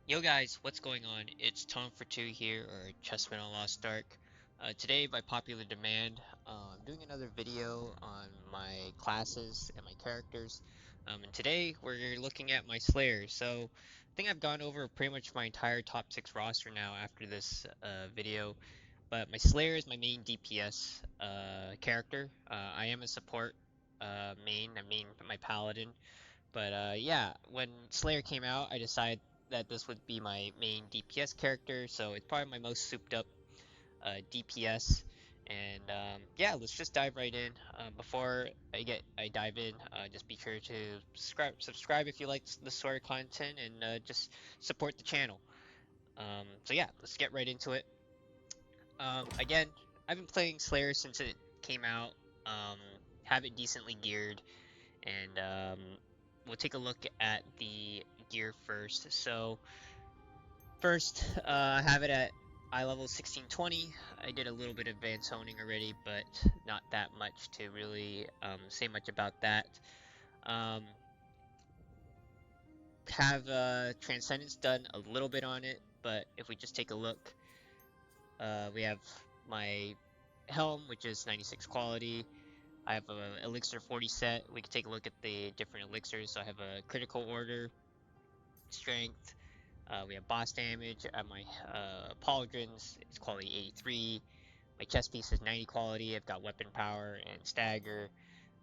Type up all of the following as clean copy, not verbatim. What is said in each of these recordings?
Yo guys, what's going on? It's Tone for Two here, or Chessman on Lost Ark. Today, by popular demand, I'm doing another video on my classes and my characters. And today, we're looking at my Slayer. So, I think I've gone over pretty much my entire top 6 roster now after this video. But my Slayer is my main DPS character. I am a support I mean my Paladin. But yeah, when Slayer came out, I decided that this would be my main DPS character, so it's probably my most souped up DPS. And yeah, let's just dive right in. Before I dive in, just be sure to subscribe if you like this sort of content, and just support the channel. So yeah, let's get right into it. Again, I've been playing Slayer since it came out. Um, have it decently geared, and we'll take a look at the gear first. So first, I have it at eye level 1620. I did a little bit of advanced honing already, but not that much to really say much about that. Um, have Transcendence done a little bit on it, but if we just take a look, we have my helm, which is 96 quality. I have a elixir 40 set. We can take a look at the different elixirs. So I have a critical order, strength. We have boss damage. My pauldrons is quality 83. My chest piece is 90 quality. I've got weapon power and stagger.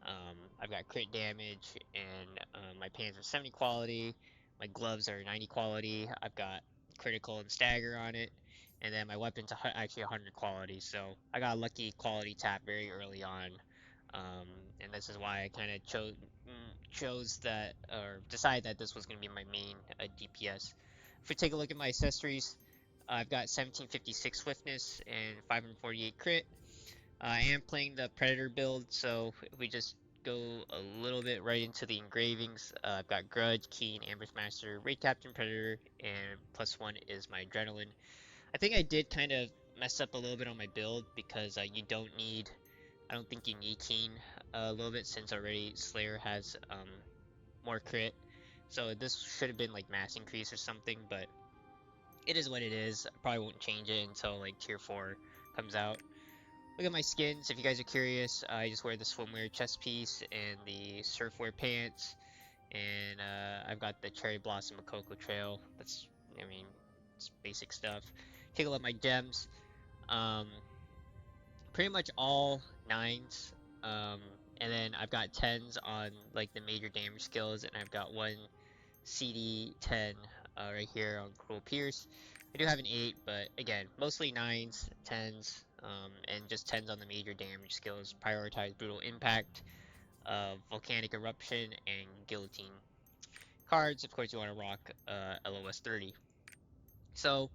I've got crit damage, and my pants are 70 quality. My gloves are 90 quality. I've got critical and stagger on it. And then my weapon's actually 100 quality. So I got a lucky quality tap very early on. Um, and this is why I kind of chose that, or decided that this was going to be my main DPS. If we take a look at my accessories, I've got 1756 swiftness and 548 crit. I am playing the Predator build, so if we just go a little bit right into the engravings, I've got Grudge, Keen, Ambush Master, Raid Captain, Predator, and +1 is my Adrenaline. I think I did kind of mess up a little bit on my build because I don't think you need Keen a little bit since already Slayer has more crit. So this should have been like mass increase or something, but it is what it is. I probably won't change it until like tier 4 comes out. Look at my skins if you guys are curious. I just wear the swimwear chest piece and the surfwear pants. And I've got the Cherry Blossom Cocoa Trail. I mean, it's basic stuff. Take a look at my gems. Um, Pretty much all 9s. Um, and then I've got 10s on like the major damage skills, and I've got one CD 10 right here on Cruel Pierce. I do have an 8, but again, mostly 9s, 10s, and just 10s on the major damage skills. Prioritize Brutal Impact, Volcanic Eruption, and Guillotine. Cards, of course, you want to rock LOS 30. So,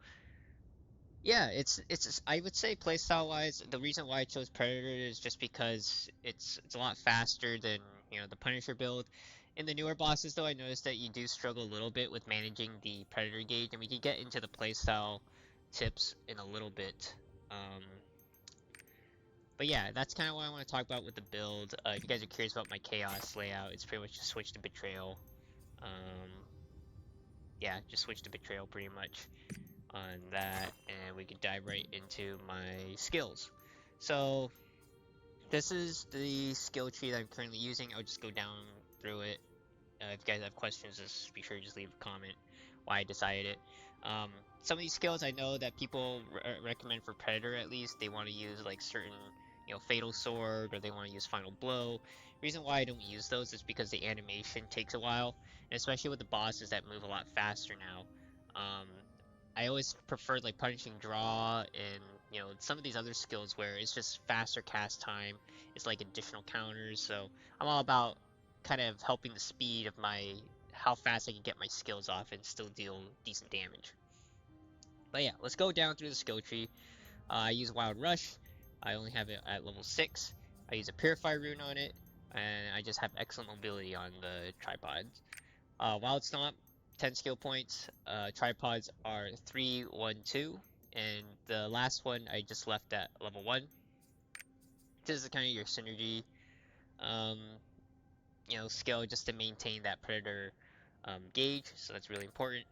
yeah, it's I would say playstyle wise, the reason why I chose Predator is just because it's a lot faster than the Punisher build. In the newer bosses though, I noticed that you do struggle a little bit with managing the Predator gauge, and we can get into the playstyle tips in a little bit. Um, but yeah, that's kind of what I want to talk about with the build. If you guys are curious about my chaos layout, it's pretty much just switch to betrayal. Um, yeah, just switch to betrayal pretty much on that, and we can dive right into my skills. So this is the skill tree that I'm currently using. I'll just go down through it. If you guys have questions, just be sure to just leave a comment why I decided it. Um, some of these skills I know that people recommend for Predator, at least they want to use like certain Fatal Sword, or they want to use Final Blow. Reason why I don't use those is because the animation takes a while, and especially with the bosses that move a lot faster now. I always preferred like punishing draw and some of these other skills where it's just faster cast time. It's like additional counters. So I'm all about kind of helping the speed of how fast I can get my skills off and still deal decent damage. But yeah, let's go down through the skill tree. I use Wild Rush. I only have it at level 6. I use a Purify rune on it, and I just have excellent mobility on the tripods. Wild Stomp, 10 skill points. Tripods are 3, 1, 2. And the last one I just left at level 1. This is kind of your synergy um, skill just to maintain that predator gauge, so that's really important.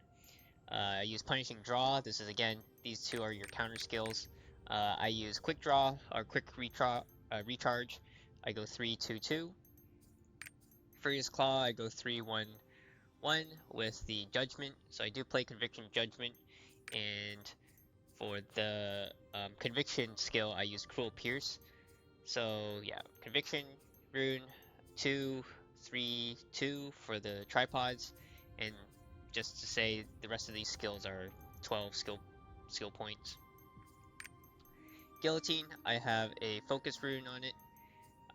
I use Punishing Draw. This is, again, these two are your counter skills. I use Quick Draw or Quick Recharge. I go 3-2-2. Furious Claw, I go 3-1-1 with the Judgement. So I do play Conviction Judgement, and for the Conviction skill, I use Cruel Pierce. So yeah, Conviction rune 2, 3, 2 for the tripods, and just to say, the rest of these skills are 12 skill points. Guillotine, I have a focus rune on it.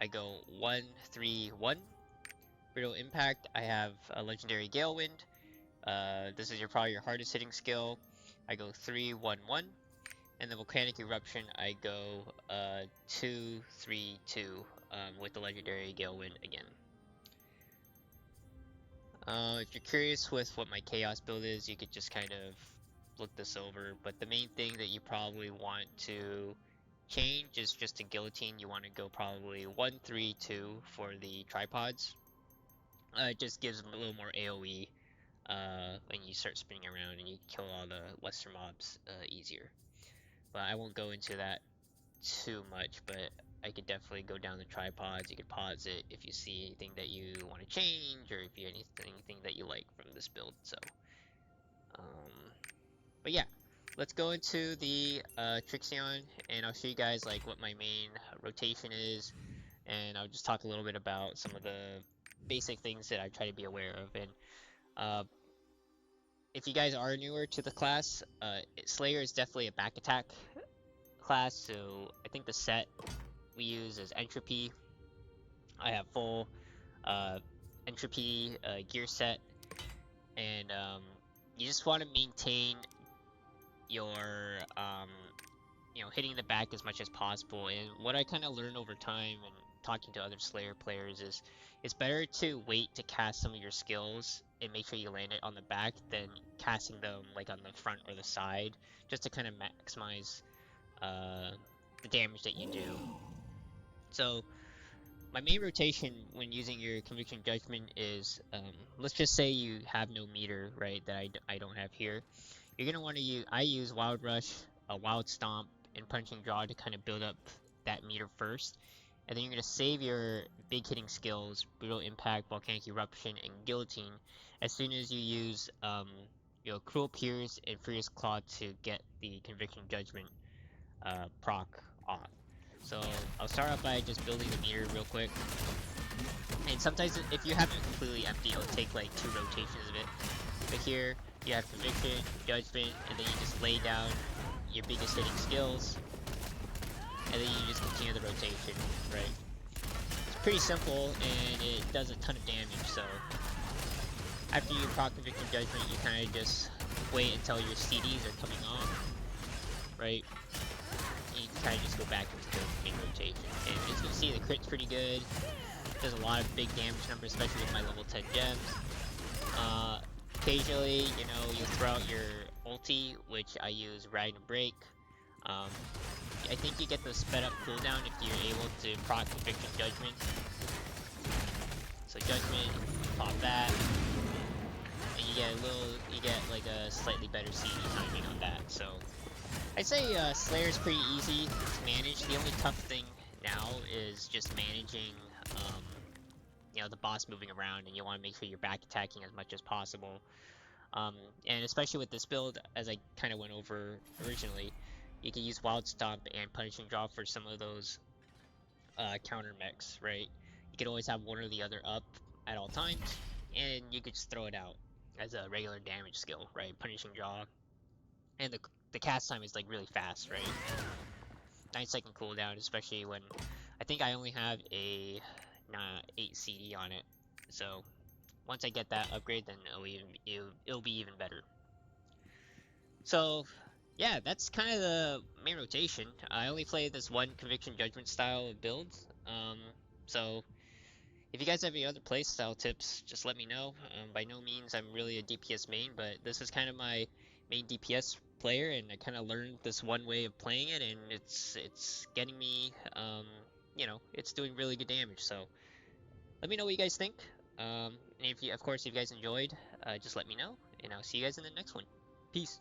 I go 1, 3, 1. Brittle Impact, I have a legendary Gale Wind. This is probably your hardest hitting skill. I go 3, 1, 1. And the Volcanic Eruption, I go 2, 3, 2 with the legendary Gale Wind again. If you're curious with what my Chaos build is, you could just kind of look this over. But the main thing that you probably want to change is just a Guillotine. You want to go probably 1, 3, 2 for the tripods. It just gives them a little more AoE when you start spinning around and you kill all the lesser mobs easier. But I won't go into that too much, but I could definitely go down the tripods. You could pause it if you see anything that you want to change, or if you anything that you like from this build. So, but yeah, let's go into the Trixion, and I'll show you guys like what my main rotation is, and I'll just talk a little bit about some of the basic things that I try to be aware of. And if you guys are newer to the class, Slayer is definitely a back attack class, so I think the set we use is Entropy. I have full Entropy gear set, and you just want to maintain your hitting the back as much as possible. And what I kind of learned over time and talking to other Slayer players is it's better to wait to cast some of your skills and make sure you land it on the back than casting them like on the front or the side, just to kind of maximize the damage that you do. So my main rotation when using your Conviction Judgement is, let's just say you have no meter, right, that I don't have here. You're going to want to use, I use Wild Rush, a Wild Stomp, and Punching Draw to kind of build up that meter first. And then you're going to save your big hitting skills, Brutal Impact, Volcanic Eruption, and Guillotine, as soon as you use Cruel Pierce and Furious Claw to get the Conviction Judgement proc off. So I'll start off by just building the meter real quick. And sometimes if you have it completely empty, it'll take like 2 rotations of it. But here you have Conviction, Judgement, and then you just lay down your biggest hitting skills, and then you just continue the rotation, right? It's pretty simple, and it does a ton of damage. So after you proc Conviction Judgement, you kind of just wait until your CDs are coming off, right? And you kind of just go back into the main rotation. And as you can see, the crit's pretty good. Does a lot of big damage numbers, especially with my level 10 gems. Occasionally, you throw out your ulti, which I use Rag and Break. I think you get the sped up cooldown if you're able to proc Conviction Judgement. So Judgement, pop that, and you get like a slightly better CD timing on that. So I'd say Slayer's pretty easy to manage. The only tough thing now is just managing the boss moving around, and you want to make sure you're back attacking as much as possible. And especially with this build, as I kind of went over originally, you can use Wild Stomp and Punishing Draw for some of those counter mechs, right? You could always have one or the other up at all times, and you could just throw it out as a regular damage skill, right? Punishing Draw. And the cast time is like really fast, right? 9-second cooldown, especially when I think I only have a 8 CD on it. So once I get that upgrade, then it'll be even better. So yeah, that's kind of the main rotation. I only play this one Conviction Judgement style of build. So if you guys have any other playstyle tips, just let me know. By no means I'm really a DPS main, but this is kind of my main DPS player, and I kind of learned this one way of playing it, and it's getting me, it's doing really good damage. So let me know what you guys think. And if you guys enjoyed, just let me know, and I'll see you guys in the next one. Peace.